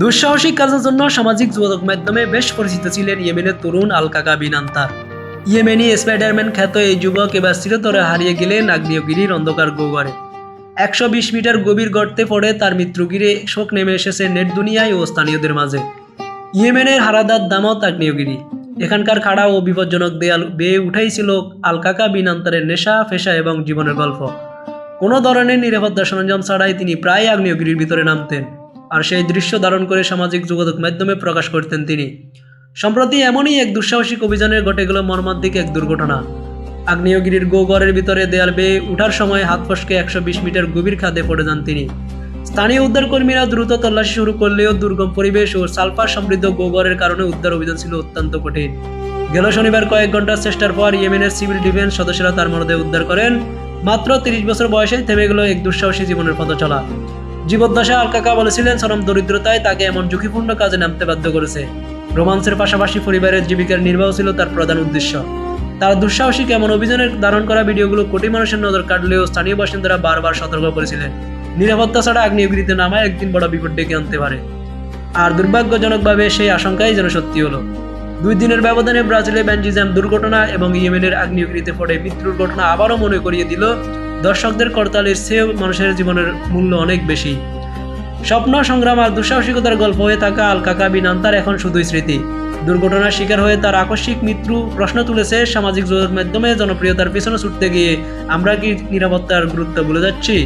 দুঃসাহসিক কাজের জন্য সামাজিক যোগাযোগ মাধ্যমে বেশ পরিচিত ছিলেন ইয়েমেনের তরুণ আল কাকা বিন আনতার। ইয়েমেনি স্পাইডারম্যান খ্যাত এই যুবক এবার চিরতরে হারিয়ে গেলেন আগ্নেয়গিরির অন্ধকার গহ্বরে। 120 মিটার গভীর গর্তে পড়ে তার মৃত্যু ঘিরে শোক নেমে এসেছে নেট দুনিয়ায় ও স্থানীয়দের মাঝে। ইয়েমেনের হারাদাত দামত আগ্নেয়গিরি, এখানকার খাড়া ও বিপজ্জনক দেয়াল বেয়ে উঠাইছিল আল কাকা বিন আনতারের নেশা ফেশা এবং জীবনের গল্প। কোনো ধরনের নিরাপত্তা সরঞ্জাম ছাড়াই তিনি প্রায় আগ্নেয়গিরির ভিতরে নামতেন, আর সেই দৃশ্য ধারণ করে সামাজিক যোগাযোগ মাধ্যমে প্রকাশ করতেন তিনি। সম্প্রতি এমনই এক দুঃসাহসিক অভিযানের ঘটে গেল মর্মান্তিক এক দুর্ঘটনা। আগ্নেয়গিরির গহ্বরের ভিতরে দেয়াল বেয়ে উঠার সময় হাত ফসকে 120 মিটার গভীর খাদে পড়ে যান তিনি। স্থানীয় উদ্ধারকর্মীরা দ্রুত তল্লাশি শুরু করলেও দুর্গম পরিবেশ ও সালফার সমৃদ্ধ গহ্বরের কারণে উদ্ধার অভিযান ছিল অত্যন্ত কঠিন। গেল শনিবার কয়েক ঘন্টার চেষ্টার পর ইয়েমেনের সিভিল ডিফেন্স সদস্যরা তার মরদেহ উদ্ধার করেন। মাত্র 30 বছর বয়সেই থেমে গেল এক দুঃসাহসী জীবনের পথ চলা। জীবদ্দশা আল কাকা বলেছিলেন, চরম দরিদ্রতায় তাকে এমন ঝুঁকিপূর্ণ কাজে নামতে বাধ্য করেছে। রোমান্সের পাশাপাশি পরিবারের জীবিকার নির্বাহ ছিল তার প্রধান উদ্দেশ্য। তার দুঃসাহসিক এমন অভিযানের ধারণ করা ভিডিওগুলো কোটি মানুষের নজর কাটলেও স্থানীয় বাসিন্দারা বারবার সতর্ক করেছিলেন, নিরাপত্তা ছাড়া আগ্নেয়গিরিতে নামায় একদিন বড় বিপদ ডেকে আনতে পারে। আর দুর্ভাগ্যজনকভাবে সেই আশঙ্কাই যেন সত্যি হলো। 2 দিনের ব্যবধানে ব্রাজিলে ব্যানজি জ্যাম দুর্ঘটনা এবং ইয়েমেনের আগ্নেয়গিরিতে পড়ে মৃত্যুর ঘটনা আবারও মনে করিয়ে দিল, দর্শকদের করতালের চেয়েও মানুষের জীবনের মূল্য অনেক বেশি। স্বপ্ন, সংগ্রাম আর দুঃসাহসিকতার গল্প হয়ে থাকা আল কাকা বিন আনতার এখন শুধুই স্মৃতি। দুর্ঘটনার শিকার হয়ে তার আকস্মিক মৃত্যু প্রশ্ন তুলেছে সামাজিক যোগাযোগ মাধ্যমে জনপ্রিয়তার পেছনে ছুটতে গিয়ে আমরা কি নিরাপত্তার গুরুত্ব ভুলে যাচ্ছি?